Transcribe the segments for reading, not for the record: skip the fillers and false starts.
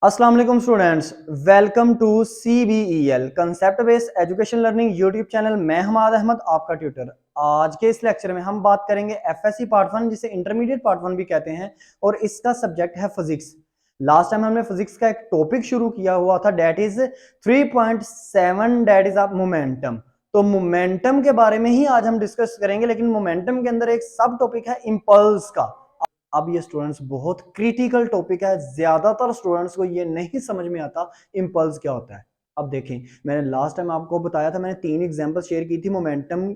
अस्सलाम वालेकुम students, welcome to CBEL concept based education learning YouTube channel. मैं हमाद अहमद आपका ट्यूटर। आज के इस लेक्चर में हम बात करेंगे FSC पार्ट 1 जिसे इंटरमीडिएट पार्ट 1 भी कहते हैं और इसका सब्जेक्ट है फिजिक्स। लास्ट टाइम हमने फिजिक्स का एक टॉपिक शुरू किया हुआ था that is 3.7 that is of momentum. तो मोमेंटम के बारे में ही आज हम डिस्कस करेंगे, लेकिन मोमेंटम के अंदर एक सब टॉपिक है इंपल्स का। अब ये स्टूडेंट्स बहुत क्रिटिकल टॉपिक है, ज्यादातर स्टूडेंट्स को ये नहीं समझ में आता इंपल्स क्या होता है। अब देखें, मैंने लास्ट टाइम आपको बताया था, मैंने 3 एग्जांपल शेयर की थी मोमेंटम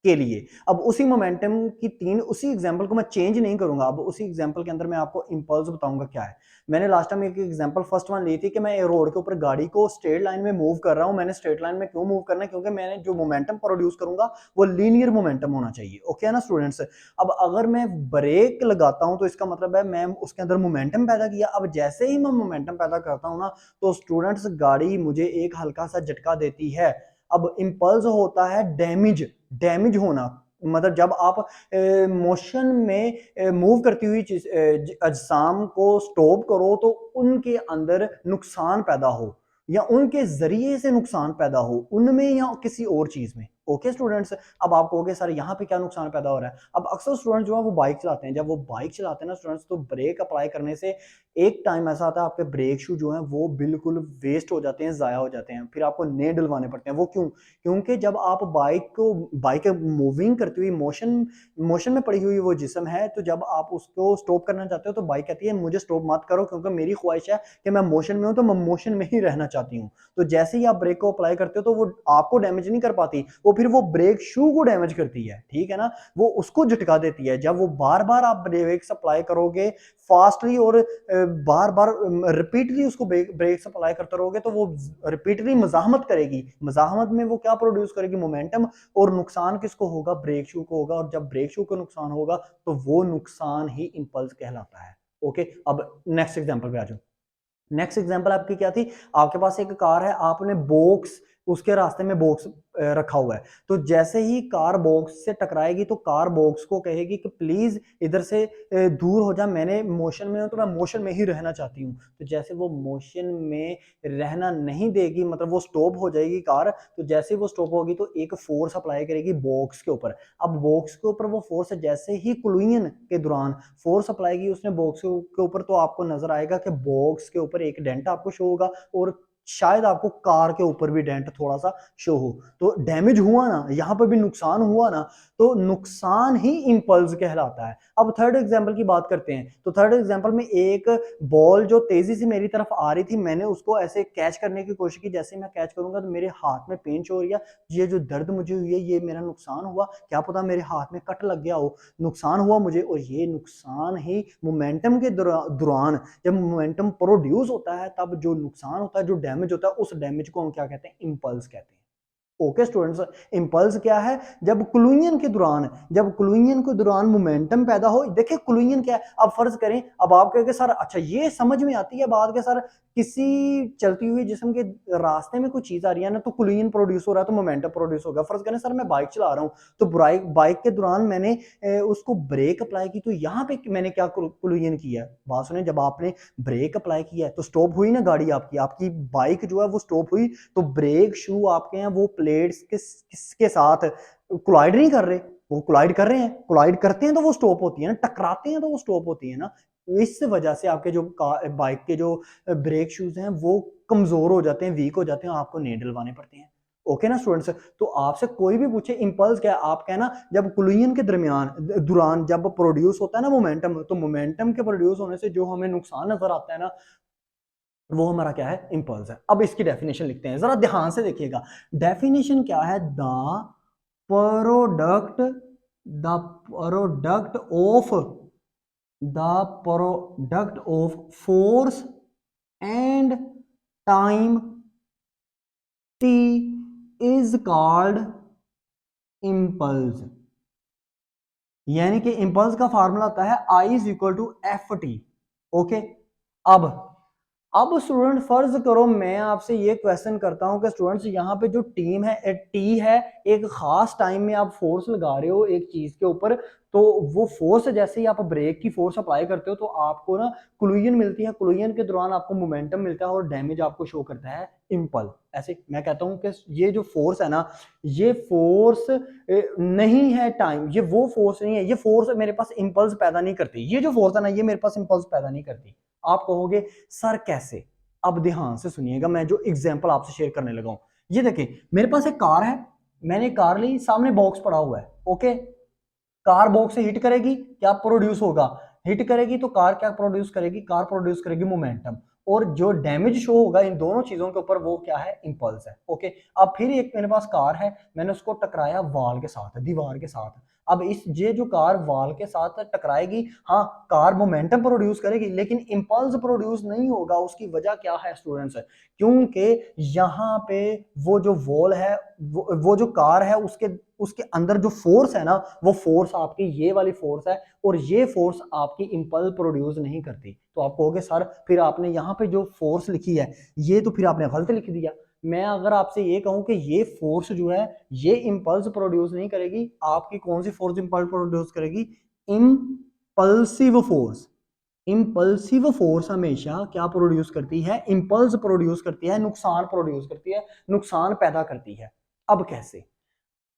के लिए। अब उसी मोमेंटम की उसी एग्जांपल को मैं चेंज नहीं करूंगा। अब उसी एग्जांपल के अंदर मैं आपको इंपल्स बताऊंगा क्या है। मैंने लास्ट टाइम एक एग्जांपल फर्स्ट वन ली थी कि मैं रोड के ऊपर गाड़ी को स्ट्रेट लाइन में मूव कर रहा हूं। मैंने स्ट्रेट लाइन में क्यों मूव करना है? क्योंकि मैंने जो मोमेंटम प्रोड्यूस करूंगा वो लीनियर मोमेंटम होना चाहिए। ओके है ना स्टूडेंट्स? अब अगर मैं ब्रेक लगाता हूं तो इसका मतलब है मैं उसके अंदर मोमेंटम पैदा किया। अब जैसे ही मैं मोमेंटम पैदा करता हूं ना, तो स्टूडेंट्स गाड़ी मुझे एक हल्का सा झटका देती है। अब इंपल्स होता है डैमेज, डैमेज होना। मतलब जब आप मोशन में मूव करती हुई अजसाम को स्टॉप करो तो उनके अंदर नुकसान पैदा हो, या उनके जरिए से नुकसान पैदा हो, उनमें या किसी और चीज में। Okay students? अब आप कहोगे सर यहाँ पे क्या नुकसान पैदा हो रहा है? अब अक्सर स्टूडेंट जो है वो बाइक चलाते हैं। जब वो बाइक चलाते हैं ना स्टूडेंट्स, तो ब्रेक अप्लाई करने से एक टाइम ऐसा आता है आपके ब्रेक शू जो है वो बिल्कुल वेस्ट हो जाते हैं, जाया हो जाते हैं, फिर आपको नए डलवाने पड़ते हैं। वो क्यों? क्योंकि जब आप बाइक मूविंग करती हुई मोशन मोशन में पड़ी हुई वो जिस्म है, तो जब आप उसको स्टॉप करना चाहते हो तो बाइक कहती है मुझे स्टॉप मत करो, क्योंकि मेरी ख्वाहिश है कि मैं मोशन में हूं, तो मैं मोशन में ही रहना चाहती हूँ। तो जैसे ही आप ब्रेक को अप्लाई करते हो तो वो आपको डैमेज नहीं कर पाती, वो फिर वो ब्रेक शू को डैमेज करती है। ठीक है ना? वो उसको झटका देती है। जब वो बार बार आप ब्रेक अप्लाई करोगे फास्टली और बार बार रिपीटली उसको ब्रेक अप्लाई करते रहोगे, तो वो रिपीटली मजाहमत करेगी। मजाहमत में वो क्या प्रोड्यूस करेगी? मोमेंटम। और नुकसान किसको होगा? ब्रेक शू को होगा। और जब ब्रेक शू को नुकसान होगा तो वो नुकसान ही इंपल्स कहलाता है। ओके, अब नेक्स्ट एग्जांपल पे आ जाओ। नेक्स्ट एग्जांपल आपकी क्या थी? आपके पास एक कार है, आपने बॉक्स, उसके रास्ते में बॉक्स रखा हुआ है। तो जैसे ही कार बॉक्स से टकराएगी तो कार बॉक्स को कहेगी कि प्लीज इधर से दूर हो जा, मैंने मोशन में हूं तो मैं मोशन में ही रहना चाहती हूँ। तो जैसे वो मोशन में रहना नहीं देगी, मतलब वो स्टॉप हो जाएगी कार। तो जैसे ही वो स्टॉप होगी तो एक फोर्स अप्लाई करेगी बॉक्स के ऊपर। अब बॉक्स के ऊपर वो फोर्स जैसे ही कुलुइन के दौरान फोर्स अप्लाई की उसने बॉक्स के ऊपर, तो आपको नजर आएगा कि बॉक्स के ऊपर एक डेंट आपको शो होगा, और शायद आपको कार के ऊपर भी डेंट थोड़ा सा शो हो। तो डैमेज हुआ ना, यहां पर भी नुकसान हुआ ना। तो नुकसान ही इंपल्स कहलाता है। अब थर्ड एग्जांपल की बात करते हैं। तो थर्ड एग्जांपल में एक बॉल जो तेजी से मेरी तरफ आ रही थी, मैंने उसको ऐसे कैच करने की कोशिश की। जैसे मैं कैच करूंगा तो मेरे हाथ में पेन हो रही है। ये जो दर्द मुझे हुई है ये मेरा नुकसान हुआ, क्या पता मेरे हाथ में कट लग गया हो, नुकसान हुआ मुझे। और ये नुकसान ही मोमेंटम के दौरान जब मोमेंटम प्रोड्यूस होता है तब जो नुकसान होता है, जो डैमेज होता है, उस डैमेज को हम क्या कहते हैं? इंपल्स कहते हैं। ओके स्टूडेंट्स, इंपल्स क्या है? जब क्लूइयन के दौरान मोमेंटम पैदा हो। देखिए क्लूइयन क्या है? अब फर्ज करें, अब आप कहेंगे सर अच्छा ये समझ में आती है बात के सर, किसी चलती हुई जिस्म के रास्ते में कोई चीज आ रही है ना, तो क्लूइयन प्रोड्यूस हो रहा है तो मोमेंटम प्रोड्यूस होगा। फर्ज करें सर मैं बाइक चला रहा हूं, तो बाइक के दौरान मैंने उसको ब्रेक अप्लाई की, तो यहाँ पे मैंने क्या क्लूइयन किया? बात सुने, जब आपने ब्रेक अप्लाई किया है तो स्टॉप हुई ना गाड़ी, आपकी आपकी बाइक जो है वो स्टॉप हुई। तो ब्रेक शू आपके हैं वो प्लेट्स किसके साथ कोलाइड नहीं कर रहे? वो कोलाइड कर रहे हैं। कोलाइड करते हैं तो वो स्टॉप होती है ना, टकराते हैं तो वो स्टॉप होती है ना। इस वजह से आपके जो बाइक के जो ब्रेक शूज हैं वो कमजोर हो जाते हैं, वीक हो जाते हैं, आपको नए डलवाने पड़ते हैं। ओके ना स्टूडेंट्स? तो आपसे कोई भी पूछे इंपल्स क्या है, आप कहना जब क्लूजन के दौरान जब प्रोड्यूस होता है ना मोमेंटम, तो मोमेंटम के प्रोड्यूस होने से जो हमें नुकसान नजर आता है ना, वो हमारा क्या है? इंपल्स है। अब इसकी डेफिनेशन लिखते हैं, जरा ध्यान से देखिएगा। डेफिनेशन क्या है? Product the product of the product of force and time T is called impulse. यानी कि इंपल्स का फार्मूला आता है I is equal to F T. Okay, अब अब स्टूडेंट फर्ज करो मैं आपसे ये क्वेश्चन करता हूं कि स्टूडेंट्स यहाँ पे जो टीम है टी है, एक खास टाइम में आप फोर्स लगा रहे हो एक चीज के ऊपर, तो वो फोर्स जैसे ही आप ब्रेक की फोर्स अप्लाई करते हो तो आपको ना कोलिजन मिलती है, कोलिजन के दौरान आपको मोमेंटम मिलता है और डैमेज आपको शो करता है इम्पल्स। ऐसे मैं कहता हूं कि ये जो फोर्स है ना, ये फोर्स नहीं है टाइम, ये वो फोर्स नहीं है, ये फोर्स मेरे पास इम्पल्स पैदा नहीं करती, ये जो फोर्स है ना ये मेरे पास इम्पल्स पैदा नहीं करती। आप कहोगे सर कैसे? अब ध्यान से सुनिएगा, मैं जो एग्जांपल आपसे शेयर करने लगा हूं, ये देखिए मेरे पास एक कार है, मैंने कार ली, सामने बॉक्स पड़ा हुआ है, ओके। कार बॉक्स से हिट करेगी, क्या प्रोड्यूस होगा? हिट करेगी तो कार क्या प्रोड्यूस करेगी? कार प्रोड्यूस करेगी मोमेंटम, और जो डैमेज शो होगा इन दोनों चीजों के ऊपर वो क्या है? इंपल्स है, ओके। अब फिर एक मेरे पास कार है, मैंने उसको टकराया वॉल के साथ, दीवार के साथ। अब इस ये जो कार वॉल के साथ टकराएगी, हाँ कार मोमेंटम प्रोड्यूस करेगी लेकिन इंपल्स प्रोड्यूस नहीं होगा। उसकी वजह क्या है स्टूडेंट्स? क्योंकि यहाँ पे वो जो वॉल है, वो जो कार है, उसके उसके अंदर जो फोर्स है ना, वो फोर्स आपकी ये वाली फोर्स है, और ये फोर्स आपकी इंपल्स प्रोड्यूस नहीं करती। तो आप कहोगे सर फिर आपने यहाँ पे जो फोर्स लिखी है ये तो फिर आपने गलत लिख दिया। मैं अगर आपसे ये कहूं कि ये फोर्स जो है ये इंपल्स प्रोड्यूस नहीं करेगी, आपकी कौन सी फोर्स इंपल्स प्रोड्यूस करेगी? Impulsive force. इंपल्सिव फोर्स हमेशा क्या प्रोड्यूस करती है? इंपल्स प्रोड्यूस करती है, नुकसान प्रोड्यूस करती है, नुकसान पैदा करती है। अब कैसे?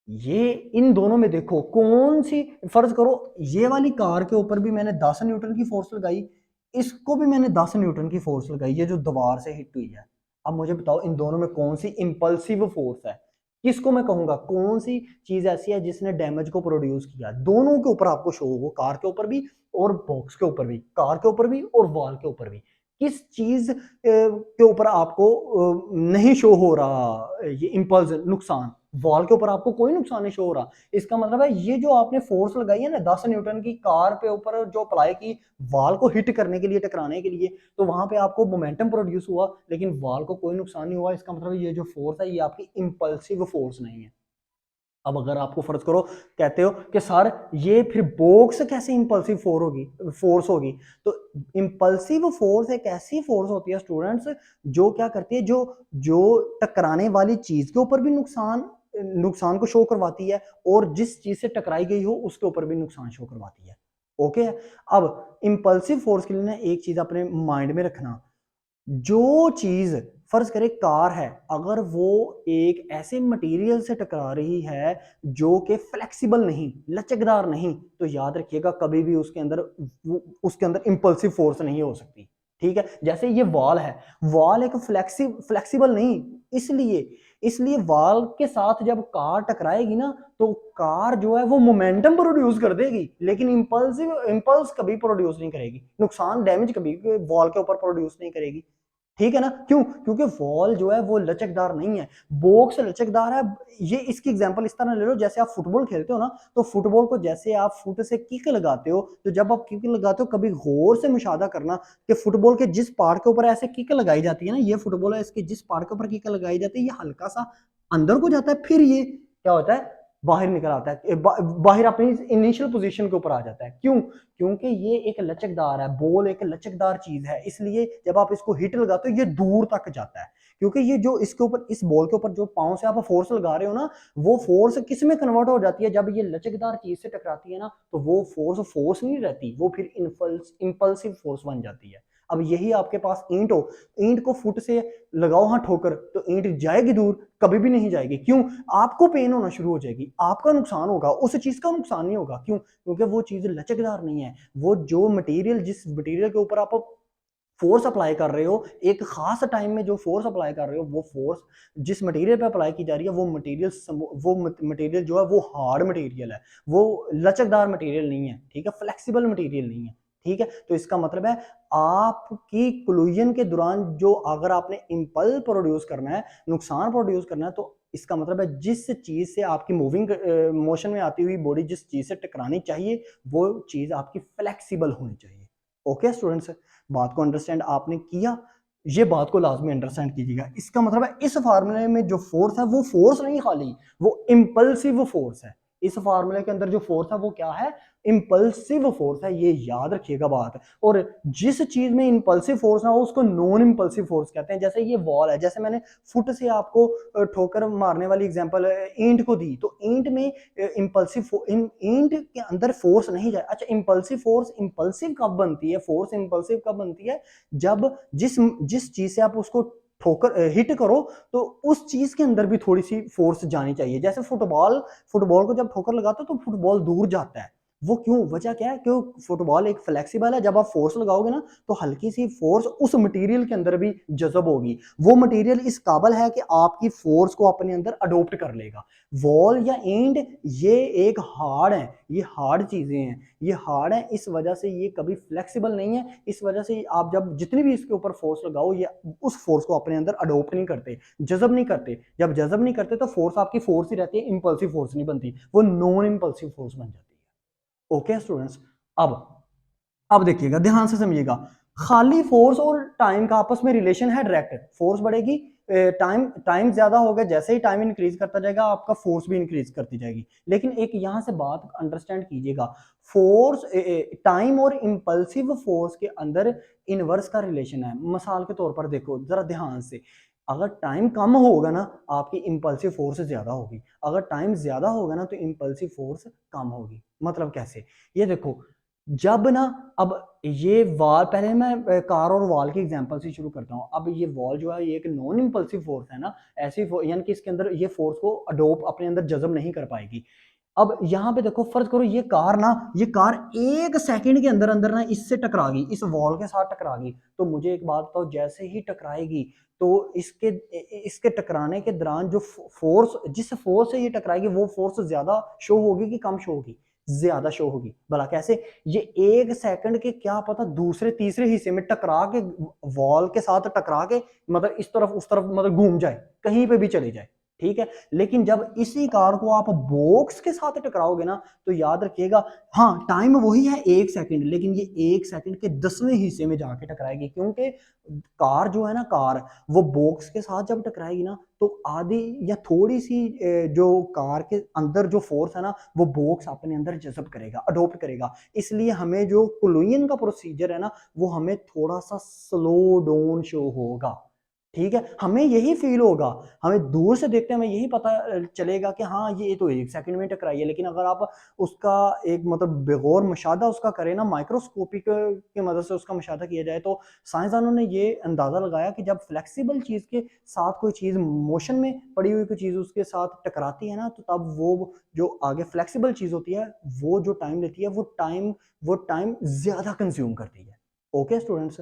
ये इन दोनों में देखो कौन सी, फर्ज करो ये वाली कार के ऊपर भी मैंने 10 न्यूटन की फोर्स लगाई, इसको भी मैंने 10 न्यूटन की फोर्स लगाई, ये जो दीवार से हिट हुई है। अब मुझे बताओ इन दोनों में कौन सी इंपल्सिव फोर्स है? किसको मैं कहूंगा कौन सी चीज ऐसी है जिसने डैमेज को प्रोड्यूस किया? दोनों के ऊपर आपको शो हो, कार के ऊपर भी और बॉक्स के ऊपर भी, कार के ऊपर भी और वॉल के ऊपर भी। किस चीज के ऊपर आपको नहीं शो हो रहा ये इंपल्स नुकसान? वॉल के ऊपर आपको कोई नुकसान नहीं शो हो रहा। इसका मतलब है ये जो आपने फोर्स लगाई है ना 10 न्यूटन की कार पे ऊपर जो अप्लाई की वॉल को हिट करने के लिए, टकराने के लिए, तो वहां पे आपको मोमेंटम प्रोड्यूस हुआ लेकिन वॉल को कोई नुकसान नहीं हुआ। इसका मतलब ये जो फोर्स है ये आपकी इंपल्सिव फोर्स नहीं है। अब अगर आपको फर्ज करो कहते हो कि सर ये फिर बॉक्स कैसे इंपल्सिव फोर्स होगी, तो इंपल्सिव फोर्स एक ऐसी फोर्स होती है स्टूडेंट्स जो क्या करती है, जो जो टकराने वाली चीज के ऊपर भी नुकसान को शो करवाती है, और जिस चीज से टकराई गई हो उसके ऊपर भी नुकसान शो करवाती है, ओके। अब इंपल्सिव फोर्स के लिए ना एक चीज अपने माइंड में रखना, जो चीज फर्ज करें कार है, अगर वो एक ऐसे मटेरियल से टकरा रही है जो कि फ्लेक्सिबल नहीं, लचकदार नहीं, तो याद रखिएगा कभी भी उसके अंदर इंपल्सिव फोर्स नहीं हो सकती। ठीक है, जैसे ये वॉल है, वॉल एक फ्लेक्सिबल नहीं, इसलिए इसलिए वॉल के साथ जब कार टकराएगी ना तो कार जो है वो मोमेंटम प्रोड्यूस कर देगी लेकिन इंपल्स कभी प्रोड्यूस नहीं करेगी, नुकसान डैमेज कभी वॉल के ऊपर प्रोड्यूस नहीं करेगी। ठीक है ना? क्यों? क्योंकि वॉल जो है वो लचकदार नहीं है, बॉक्स लचकदार है। ये इसकी एग्जांपल इस तरह ले लो, जैसे आप फुटबॉल खेलते हो ना, तो फुटबॉल को जैसे आप फुट से किक लगाते हो, तो जब आप किक लगाते हो कभी गौर से मुशाहदा करना कि फुटबॉल के जिस पार्ट के ऊपर ऐसे किक लगाई जाती है ना, ये फुटबॉल है, इसके जिस पार्ट के ऊपर किक लगाई जाती है ये हल्का सा अंदर को जाता है, फिर ये क्या होता है, बाहर निकल आता है, बाहर अपनी इनिशियल पोजीशन के ऊपर आ जाता है। क्यों? क्योंकि ये एक लचकदार है, बॉल एक लचकदार चीज है, इसलिए जब आप इसको हिट लगाते हो ये दूर तक जाता है। क्योंकि ये जो इसके ऊपर, इस बॉल के ऊपर जो पांव से आप फोर्स लगा रहे हो ना, वो फोर्स किस में कन्वर्ट हो जाती है? जब ये लचकदार चीज से टकराती है ना, तो वो फोर्स नहीं रहती, वो फिर इंपल्सिव फोर्स बन जाती है। अब यही आपके पास ईंट हो, ईंट को फुट से लगाओ हाँ ठोकर, तो ईंट जाएगी दूर? कभी भी नहीं जाएगी। क्यों? आपको पेन होना शुरू हो जाएगी, आपका नुकसान होगा, उस चीज का नुकसान नहीं होगा। क्यों? क्योंकि वो चीज लचकदार नहीं है। वो जो मटेरियल, जिस मटेरियल के ऊपर आप फोर्स अप्लाई कर रहे हो, एक खास टाइम में जो फोर्स अप्लाई कर रहे हो, वो फोर्स जिस मटेरियल पे अप्लाई की जा रही है, वो मटेरियल जो है वो हार्ड मटेरियल है, वो लचकदार मटेरियल नहीं है, ठीक है, फ्लेक्सिबल मटेरियल नहीं है। ठीक है, तो इसका मतलब है आपकी कोलिजन के दौरान जो, अगर आपने इंपल्स प्रोड्यूस करना है, नुकसान प्रोड्यूस करना है, तो इसका मतलब है जिस चीज से आपकी मूविंग मोशन में आती हुई बॉडी जिस चीज से टकरानी चाहिए, वो चीज आपकी फ्लेक्सिबल होनी चाहिए। ओके स्टूडेंट्स, बात को अंडरस्टैंड आपने किया? ये बात को लाजमी अंडरस्टैंड कीजिएगा। इसका मतलब है इस फार्मूले में जो फोर्स है वो फोर्स नहीं खाली, वो इंपल्सिव फोर्स है। इस फार्मूले के अंदर जो फोर्स है वो क्या है, इंपल्सिव फोर्स है, ये याद रखिएगा बात। और जिस चीज में इंपल्सिव फोर्स ना हो उसको नॉन इंपल्सिव फोर्स कहते हैं। जैसे ये वॉल है, जैसे मैंने फुट से आपको ठोकर मारने वाली एग्जांपल ईंट को दी, तो ईंट में इंपल्सिव ईंट के अंदर फोर्स नहीं जाए। अच्छा, इंपल्सिव फोर्स इंपल्सिव कब बनती है, फोर्स इंपल्सिव कब बनती है, जब जिस जिस चीज से आप उसको ठोकर हिट करो तो उस चीज के अंदर भी थोड़ी सी फोर्स जानी चाहिए। जैसे फुटबॉल फुटबॉल को जब ठोकर लगाते हो तो फुटबॉल दूर जाता है, वो क्यों, वजह क्या है, क्यों फुटबॉल एक फ्लेक्सिबल है, जब आप फोर्स लगाओगे ना तो हल्की सी फोर्स उस मटेरियल के अंदर भी जज़ब होगी, वो मटेरियल इस काबिल है कि आपकी फोर्स को अपने अंदर अडोप्ट कर लेगा। वॉल या ईंट ये एक हार्ड है, ये हार्ड चीजें हैं, ये हार्ड है, इस वजह से ये कभी फ्लेक्सिबल नहीं है। इस वजह से आप जब जितनी भी इसके ऊपर फोर्स लगाओ ये उस फोर्स को अपने अंदर अडोप्ट नहीं करते, जज़ब नहीं करते। जब जज़ब नहीं करते तो फोर्स आपकी फोर्स ही रहती है, इंपल्सिव फोर्स नहीं बनती, वो नॉन इंपल्सिव फोर्स बन जाती है। ओके स्टूडेंट्स, अब देखिएगा, ध्यान से समझिएगा, खाली फोर्स और टाइम का आपस में रिलेशन है डायरेक्ट। फोर्स बढ़ेगी, टाइम टाइम ज्यादा होगा, जैसे ही टाइम इंक्रीज करता जाएगा आपका फोर्स भी इंक्रीज करती जाएगी। लेकिन एक यहां से बात अंडरस्टैंड कीजिएगा, फोर्स टाइम और इंपल्सिव फोर्स के अंदर इनवर्स का रिलेशन है। मिसाल के तौर पर देखो जरा ध्यान से, अगर टाइम कम होगा ना आपकी इंपल्सिव फोर्स ज्यादा होगी, अगर टाइम ज्यादा होगा ना तो इंपल्सिव फोर्स कम होगी। मतलब कैसे, ये देखो, जब ना, अब ये वॉल, पहले मैं कार और वॉल की एग्जांपल से शुरू करता हूँ। अब ये वॉल जो है ये एक नॉन इंपल्सिव फोर्स है ना, ऐसी यानी कि इसके अंदर ये फोर्स को अडोप अपने अंदर जज़ब नहीं कर पाएगी। अब यहाँ पे देखो, फर्ज करो ये कार ना, ये कार एक सेकंड के अंदर अंदर ना इससे टकरा गई, इस वॉल के साथ टकरा गई, तो मुझे एक बात बताओ, जैसे ही टकराएगी तो इसके इसके टकराने के दौरान जो फोर्स, जिस फोर्स से ये टकराएगी वो फोर्स ज्यादा शो होगी कि कम शो होगी, ज्यादा शो होगी। भला कैसे, ये एक सेकंड के क्या पता दूसरे तीसरे हिस्से में टकरा के, वॉल के साथ टकरा के, मतलब इस तरफ उस तरफ मतलब घूम जाए, कहीं पे भी चले जाए, ठीक है। लेकिन जब इसी कार को आप बॉक्स के साथ टकराओगे ना तो याद रखिएगा, हाँ टाइम वही है एक सेकंड, लेकिन ये एक सेकंड के 10वें हिस्से में जाके टकराएगी, क्योंकि कार जो है ना, कार वो बॉक्स के साथ जब टकराएगी ना तो आधी या थोड़ी सी जो कार के अंदर जो फोर्स है ना वो बॉक्स अपने अंदर जज़ब करेगा, अडोप्ट करेगा। इसलिए हमें जो कोलोइन का प्रोसीजर है ना वो हमें थोड़ा सा स्लो डाउन शो होगा, ठीक है। हमें यही फील होगा, हमें दूर से देखते हैं हमें यही पता चलेगा कि हाँ ये तो एक सेकंड में टकराई है, लेकिन अगर आप उसका एक मतलब बेगौर मुशाहदा उसका करें ना, माइक्रोस्कोपिक की मदद से उसका मुशाहदा किया जाए, तो साइंसदानों ने ये अंदाजा लगाया कि जब फ्लेक्सिबल चीज के साथ कोई चीज मोशन में पड़ी हुई कोई चीज उसके साथ टकराती है ना तो तब वो जो आगे फ्लेक्सिबल चीज होती है वो जो टाइम लेती है वो टाइम ज्यादा कंज्यूम करती है। ओके स्टूडेंट्स,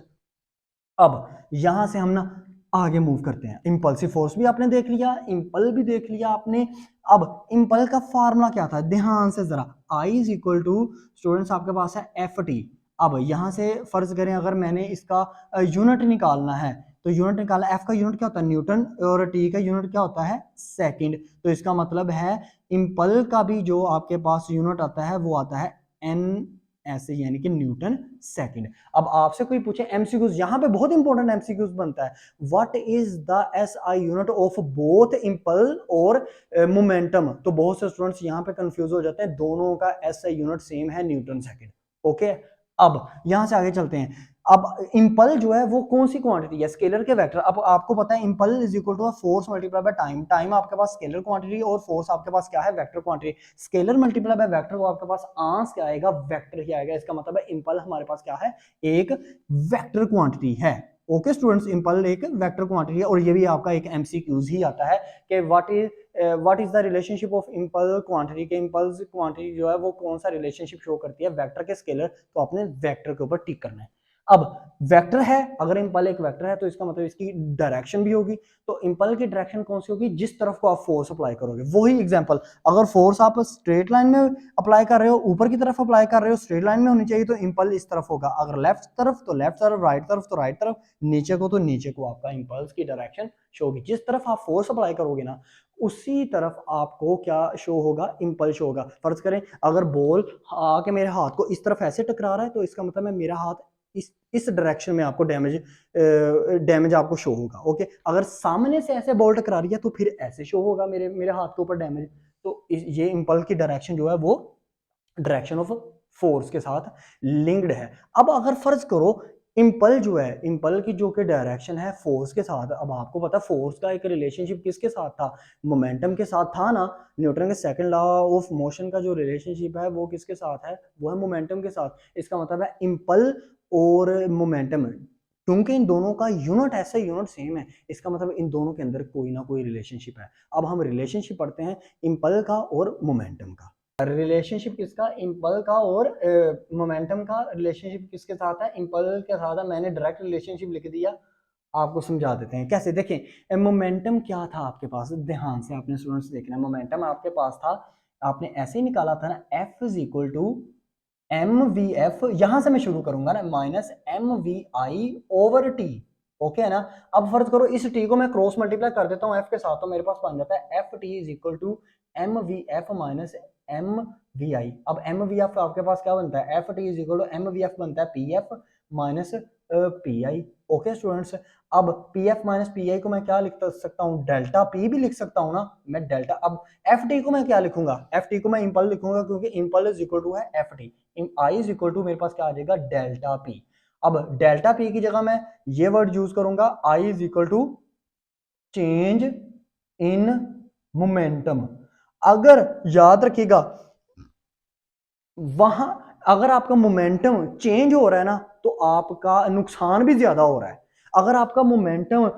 अब यहां से हम ना आगे मूव करते हैं। इंपल्सिव फोर्स भी आपने देख लिया, इंपल भी देख लिया आपने। अब इंपल का फार्मूला क्या था, ध्यान से जरा, आई इज इक्वल टू, स्टूडेंट्स आपके पास है एफ टी। अब यहां से फर्ज करें अगर मैंने इसका यूनिट निकालना है तो यूनिट निकालना, एफ का यूनिट क्या होता है न्यूटन और टी का यूनिट क्या होता है सेकंड। तो इसका मतलब है इंपल का भी जो आपके पास यूनिट आता है वो आता है एन ऐसे, यानी कि न्यूटन सेकंड। अब आपसे कोई पूछे एमसीक्यूज, यहां पे बहुत इंपॉर्टेंट एमसीक्यूज बनता है, what is the SI unit of both impulse और मोमेंटम। तो बहुत से स्टूडेंट्स यहां पे कंफ्यूज हो जाते हैं, दोनों का एसआई यूनिट सेम है, न्यूटन सेकंड। ओके, अब यहां से आगे चलते हैं। अब इंपल जो है वो कौन सी क्वांटिटी है, स्केलर के वेक्टर। अब आपको पता है impulse is equal to force multiply by time, time आपके पास स्केलर क्वांटिटी और फोर्स आपके पास क्या है vector quantity. Scalar multiply by vector को आपके पास आंस क्या आएगा, वेक्टर ही आएगा। इसका मतलब है इंपल हमारे पास क्या है, एक वेक्टर क्वांटिटी है। ओके स्टूडेंट्स, इंपल एक वेक्टर क्वांटिटी है और ये भी आपका एक एमसीक्यूज ही आता है कि what is the relationship of impulse quantity के, इंपल्स क्वांटिटी जो है वो कौन सा रिलेशनशिप शो करती है वेक्टर के स्केलर, तो आपने वेक्टर के ऊपर टिक करना है। अब वेक्टर है, अगर इंपल एक वेक्टर है तो इसका मतलब इसकी डायरेक्शन भी होगी, तो इंपल की डायरेक्शन कौन सी होगी, जिस तरफ को आप फोर्स अप्लाई करोगे। वही एग्जांपल, अगर फोर्स आप स्ट्रेट लाइन में अप्लाई कर रहे हो, ऊपर की तरफ अप्लाई कर रहे हो, स्ट्रेट लाइन में होनी चाहिए, तो इंपल इस तरफ होगा। अगर लेफ्ट तरफ तो लेफ्ट तरफ, राइट तरफ तो राइट तरफ, नीचे को तो नीचे को, आपका इंपल्स की डायरेक्शन शो होगी। जिस तरफ आप फोर्स अप्लाई करोगे ना उसी तरफ आपको क्या शो होगा, इंपल्स शो होगा। फर्ज करें अगर बॉल आके मेरे हाथ को इस तरफ ऐसे टकरा रहा है तो इसका मतलब है मेरा हाथ इस डायरेक्शन में आपको डैमेज आपको शो होगा। ओके, अगर सामने से ऐसे बॉल टकरा रही है तो फिर ऐसे शो होगा मेरे हाथ के ऊपर डैमेज। तो ये इम्पल की डायरेक्शन जो है वो डायरेक्शन ऑफ फोर्स के साथ लिंक्ड है। अब अगर फर्ज करो इम्पल जो है, इम्पल की जो कि डायरेक्शन है फोर्स के साथ, अब आपको पता है फोर्स का एक रिलेशनशिप किसके साथ था, मोमेंटम के साथ था ना। न्यूटन के सेकंड लॉ ऑफ मोशन का जो रिलेशनशिप है वो किसके साथ है, वो है मोमेंटम के साथ। इसका मतलब है इम्पल और मोमेंटम, क्योंकि इन दोनों का यूनिट ऐसा यूनिट सेम है, इसका मतलब इन दोनों के अंदर कोई ना कोई रिलेशनशिप है। अब हम रिलेशनशिप पढ़ते हैं इम्पल का और मोमेंटम का। रिलेशनशिप किसका, इम्पल का और मोमेंटम का रिलेशनशिप किसके साथ है, इम्पल के साथ है। मैंने डायरेक्ट रिलेशनशिप लिख दिया, आपको समझा देते हैं कैसे। देखें मोमेंटम क्या था आपके पास, ध्यान से आपने स्टूडेंट्स देखना, मोमेंटम आपके पास था, आपने ऐसे ही निकाला था ना, F is equal to M V F, यहां से मैं शुरू करूंगा ना, minus M V I over T. Okay है ना। अब फर्ज करो इस टी को मैं क्रॉस मल्टीप्लाई कर देता हूँ एफ के साथ, तो मेरे पास बन जाता है F T is equal to M V F minus M V I. अब एम वी एफ आपके पास क्या बनता है, F T is equal to M V F बनता है P F minus P I. Okay students, अब P F minus P I को मैं क्या लिख सकता हूँ, डेल्टा पी भी लिख सकता हूँ ना मैं, डेल्टा। अब एफ टी को मैं क्या लिखूंगा, एफ टी को मैं इम्पल लिखूंगा, क्योंकि इम्पल इज इक्वल टू है F T, I is equal to मेरे पास क्या आ जाएगा, डेल्टा पी। अब डेल्टा पी की जगह मैं ये वर्ड यूज करूंगा, I is equal to change in momentum. अगर याद रखिएगा वहां अगर आपका मोमेंटम चेंज हो रहा है ना, तो आपका नुकसान भी ज्यादा हो रहा है। अगर आपका मोमेंटम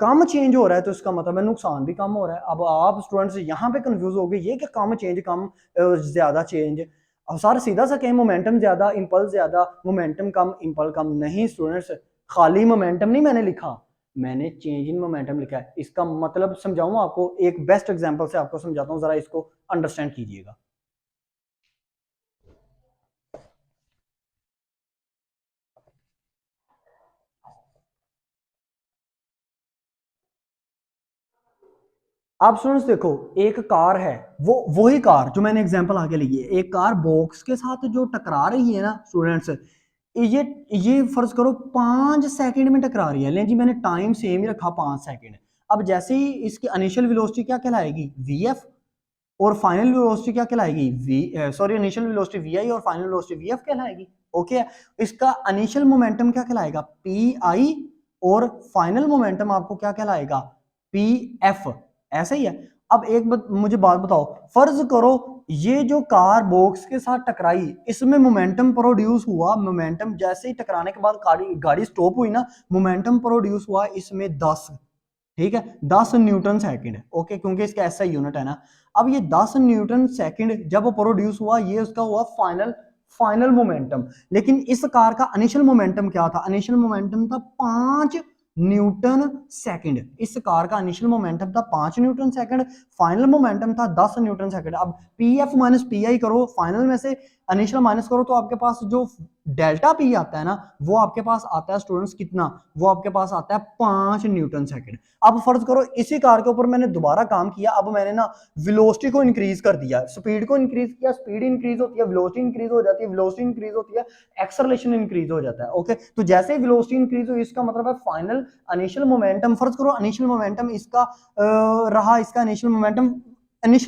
कम चेंज हो रहा है तो इसका मतलब है नुकसान भी कम हो रहा है। अब आप स्टूडेंट्स यहाँ पे कंफ्यूज हो गए, ये कि कम चेंज कम ज्यादा चेंज, अब सर सीधा सा कहें मोमेंटम ज्यादा इम्पल्स ज्यादा, मोमेंटम कम इम्पल कम, नहीं स्टूडेंट्स, खाली मोमेंटम नहीं मैंने लिखा, मैंने चेंज इन मोमेंटम लिखा है। इसका मतलब समझाऊं आपको, एक बेस्ट एग्जांपल से आपको समझाता हूं, जरा इसको अंडरस्टैंड कीजिएगा। आप स्टूडेंट्स देखो, एक कार है, वो वही कार जो मैंने एग्जांपल आगे ली है, एक कार बॉक्स के साथ जो टकरा रही है ना स्टूडेंट्स, ये ये फर्ज करो 5 सेकंड में टकरा रही है, लेकिन जी मैंने टाइम सेम ही रखा 5 सेकंड। अब जैसे ही इसकी इनिशियल वेलोसिटी क्या कहलाएगी, वी एफ, और फाइनल वेलोसिटी क्या कहलाएगी, V sorry initial velocity V I और फाइनल वेलोसिटी वी एफ कहलाएगी। ओके, इसका इनिशियल मोमेंटम क्या कहलाएगा, पी आई, और फाइनल मोमेंटम आपको क्या कहलाएगा, पी एफ। ऐसे ही है। अब एक मुझे बात बताओ, फर्ज करो ये जो कार बॉक्स के साथ टकराई, इसमें मोमेंटम प्रोड्यूस हुआ, मोमेंटम जैसे ही टकराने के बाद गाड़ी स्टॉप हुई ना, मोमेंटम प्रोड्यूस हुआ इसमें 10, ठीक है 10 न्यूटन सेकंड। ओके, क्योंकि इसका ऐसा यूनिट है ना। अब ये 10 न्यूटन सेकंड जब प्रोड्यूस हुआ, ये उसका हुआ फाइनल फाइनल मोमेंटम। लेकिन इस कार का इनिशियल मोमेंटम क्या था, इनिशियल मोमेंटम था 5 न्यूटन सेकंड। इस कार का इनिशियल मोमेंटम था 5 न्यूटन सेकंड, फाइनल मोमेंटम था 10 न्यूटन सेकंड। अब पी एफ माइनस पी आई करो, फाइनल में से इनिशियल माइनस करो, तो आपके पास जो डेल्टा पी आता है ना, वो आपके पास आता है स्टूडेंट्स कितना, वो आपके पास आता है 5 न्यूटन सेकंड। अब फर्ज करो इसी कार के ऊपर मैंने दोबारा काम किया, अब मैंने ना वेलोसिटी को इंक्रीज कर दिया, स्पीड को इंक्रीज किया, स्पीड इंक्रीज होती है, वेलोसिटी इंक्रीज हो जाती है, वेलोसिटी इंक्रीज होती है, एक्सेलरेशन इंक्रीज हो जाता है। ओके, तो जैसे ही वेलोसिटी इंक्रीज हुई, इसका मतलब है फाइनल इनिशियल मोमेंटम, फर्ज करो इनिशियल मोमेंटम इसका रहा, इसका इनिशियल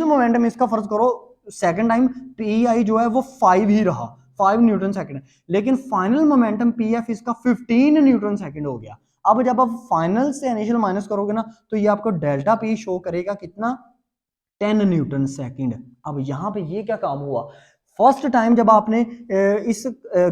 मोमेंटम इसका फर्ज करो सेकंड टाइम पी आई जो है वो 5 ही रहा, 5 न्यूटन सेकंड, लेकिन फाइनल मोमेंटम पी एफ इसका 15 न्यूटन सेकंड हो गया। अब जब आप फाइनल से इनिशियल माइनस करोगे ना, तो ये आपको डेल्टा पी शो करेगा कितना, 10 न्यूटन सेकंड। अब यहां पे ये क्या काम हुआ, फर्स्ट टाइम जब आपने इस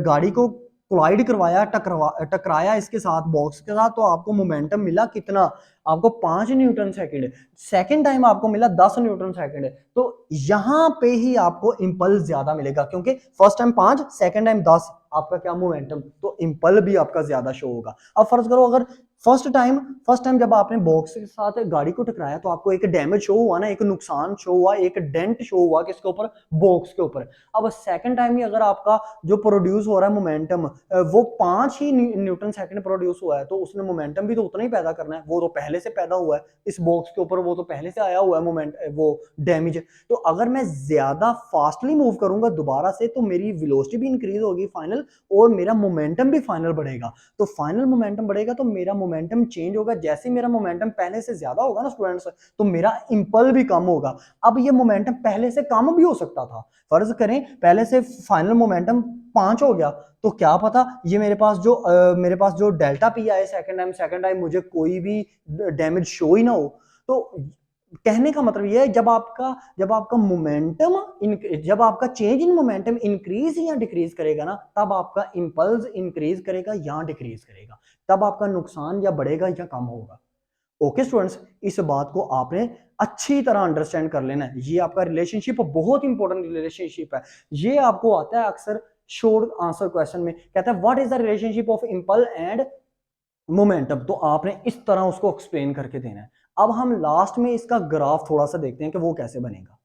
गाड़ी को कोलाइड करवाया, टकराया इसके साथ बॉक्स के साथ, तो आपको मोमेंटम मिला कितना, आपको 5 न्यूटन सेकंड। सेकंड टाइम आपको मिला 10 न्यूटन सेकंड। तो यहां पे ही आपको इंपल्स ज्यादा मिलेगा, क्योंकि फर्स्ट टाइम 5 सेकंड टाइम 10, आपका क्या मोमेंटम, तो इंपल भी आपका ज्यादा शो होगा। अब फर्ज करो अगर फर्स्ट टाइम जब आपने बॉक्स के साथ गाड़ी को टकराया, तो आपको एक डैमेज शो हुआ ना, एक नुकसान शो हुआ, एक डेंट शो हुआ किसके ऊपर, बॉक्स के ऊपर। अब सेकंड टाइम ही अगर आपका जो प्रोड्यूस हो रहा है मोमेंटम, वो 5 ही न्यूटन सेकंड प्रोड्यूस हुआ है, तो उसने मोमेंटम भी तो उतना ही पैदा करना है, वो तो पहले से पैदा हुआ है इस बॉक्स के ऊपर, वो तो पहले से आया हुआ है मोमेंट, वो डैमेज। तो अगर मैं ज्यादा फास्टली मूव करूंगा दोबारा से, तो मेरी वेलोसिटी भी इंक्रीज होगी फाइनल, और मेरा मोमेंटम भी फाइनल बढ़ेगा। तो फाइनल मोमेंटम बढ़ेगा तो मेरा मोमेंटम चेंज होगा, जैसे मेरा मोमेंटम पहले से ज्यादा होगा ना स्टूडेंट्स, तो मेरा इंपल भी कम होगा। अब ये मोमेंटम पहले से कम भी हो सकता था। फर्ज करें पहले से फाइनल मोमेंटम 5 हो गया, तो क्या पता ये मेरे पास जो डेल्टा पी आए सेकंड टाइम मुझे कोई भी डैमेज शो ही ना हो। तो कहने का मतलब ये है, जब आपका चेंज इन मोमेंटम इंक्रीज या डिक्रीज करेगा ना, तब आपका इंपल्स इंक्रीज करेगा या डिक्रीज करेगा, तब आपका नुकसान या बढ़ेगा या कम होगा। ओके स्टूडेंट्स, इस बात को आपने अच्छी तरह अंडरस्टैंड कर लेना है। ये आपका रिलेशनशिप बहुत इंपॉर्टेंट रिलेशनशिप है। ये आपको आता है अक्सर शॉर्ट आंसर क्वेश्चन में, कहता है what is the relationship of impulse and momentum, तो आपने इस तरह उसको एक्सप्लेन करके देना है। अब हम लास्ट में इसका ग्राफ थोड़ा सा देखते हैं कि वो कैसे बनेगा।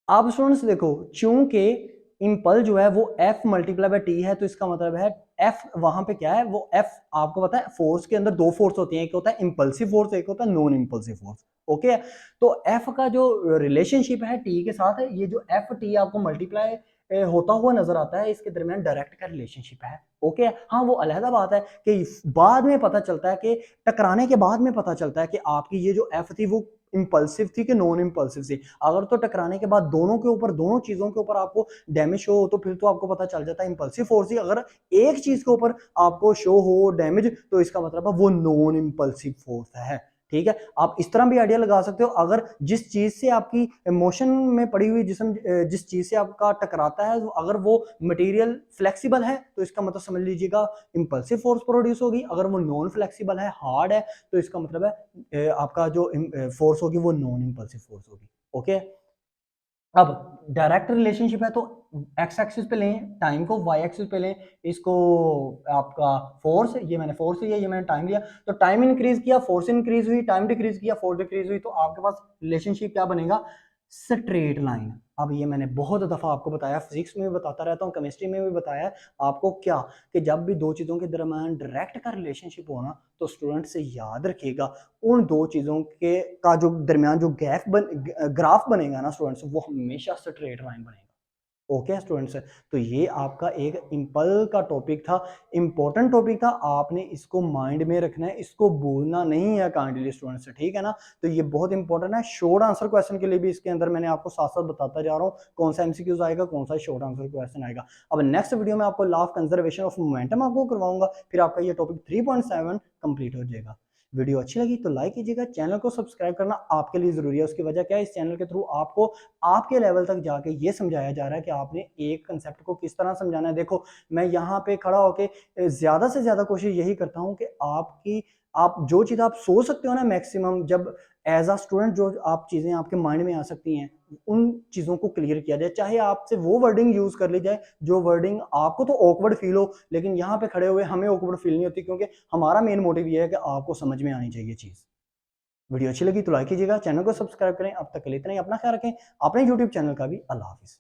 अब स्टूडेंट्स देखो, चूंकि इंपल जो है वो F मल्टीप्लाई बाय टी है, तो इसका मतलब है F वहां पे क्या है, वो F आपको पता है फोर्स के अंदर दो फोर्स होती हैं, एक होता है इंपल्सिव फोर्स, एक होता है नॉन इंपल्सिव फोर्स। ओके, तो F का जो रिलेशनशिप है T के साथ है, ये जो F T आपको मल्टीप्लाई होता हुआ नजर आता है, इसके दरमियान डायरेक्ट का रिलेशनशिप है। ओके, हाँ वो अलहदा बात है कि बाद में पता चलता है कि टकराने के बाद में पता चलता है कि आपकी ये जो F थी वो इंपल्सिव थी कि नॉन इंपल्सिव थी। अगर तो टकराने के बाद दोनों चीजों के ऊपर आपको डैमेज शो हो, तो फिर तो आपको पता चल जाता है इंपल्सिव फोर्स ही। अगर एक चीज के ऊपर आपको शो हो डैमेज, तो इसका मतलब है वो नॉन इंपल्सिव फोर्स है। ठीक है, आप इस तरह भी आइडिया लगा सकते हो। अगर जिस चीज से आपकी इमोशन में पड़ी हुई जिसम जिस चीज से आपका टकराता है, अगर वो मटेरियल फ्लेक्सिबल है, तो इसका मतलब समझ लीजिएगा इंपल्सिव फोर्स प्रोड्यूस होगी। अगर वो नॉन फ्लेक्सिबल है, हार्ड है, तो इसका मतलब है आपका जो फोर्स होगी वो नॉन इंपल्सिव फोर्स होगी। ओके, अब डायरेक्ट रिलेशनशिप है, तो एक्स एक्सिस पे लें टाइम को, वाई एक्सिस पे लें इसको आपका फोर्स, ये मैंने फोर्स लिया, ये मैंने टाइम लिया, तो टाइम इंक्रीज किया फोर्स इंक्रीज हुई, टाइम डिक्रीज किया फोर्स डिक्रीज हुई, तो आपके पास रिलेशनशिप क्या बनेगा, स्ट्रेट लाइन। अब ये मैंने बहुत दफा आपको बताया, फिजिक्स में भी बताता रहता हूँ, केमिस्ट्री में भी बताया आपको, क्या कि जब भी दो चीजों के दरम्यान डायरेक्ट का रिलेशनशिप हो ना, तो स्टूडेंट से याद रखिएगा उन दो चीजों के का जो दरमियान जो ग्राफ बनेगा ना स्टूडेंट्स, वो हमेशा स्ट्रेट लाइन बनेगा। ओके स्टूडेंट्स, तो ये आपका एक इम्पल का टॉपिक था, इंपॉर्टेंट टॉपिक था, आपने इसको माइंड में रखना है, इसको भूलना नहीं है काइंडली स्टूडेंट्स, ठीक है ना। तो ये बहुत इंपॉर्टेंट है। शॉर्ट आंसर क्वेश्चन के लिए भी इसके अंदर मैंने आपको साथ साथ बताता जा रहा हूँ कौन सा एमसीक्यूज आएगा, कौन सा शॉर्ट आंसर क्वेश्चन आएगा। अब नेक्स्ट वीडियो में आपको law of conservation of momentum आपको करवाऊंगा, फिर आपका ये टॉपिक 3.7 कंप्लीट हो जाएगा। वीडियो अच्छी लगी तो लाइक कीजिएगा, चैनल को सब्सक्राइब करना आपके लिए जरूरी है। उसकी वजह क्या है, इस चैनल के थ्रू आपको आपके लेवल तक जाके ये समझाया जा रहा है कि आपने एक कंसेप्ट को किस तरह समझाना है। देखो मैं यहाँ पे खड़ा होके ज्यादा से ज्यादा कोशिश यही करता हूँ कि आप जो चीज आप सोच सकते हो ना मैक्सिमम, जब एज अ स्टूडेंट जो आप चीजें आपके माइंड में आ सकती हैं, उन चीजों को क्लियर किया जाए। चाहे आपसे वो वर्डिंग यूज कर ली जाए जो वर्डिंग आपको तो ऑकवर्ड फील हो, लेकिन यहाँ पे खड़े हुए हमें ऑकवर्ड फील नहीं होती, क्योंकि हमारा मेन मोटिव ये है कि आपको समझ में आनी चाहिए चीज। वीडियो अच्छी लगी तो लाइक कीजिएगा, चैनल को सब्सक्राइब करें। अब तक के लिए इतना ही, अपना ख्याल रखें, अपने यूट्यूब चैनल का भी। अल्लाह हाफिज।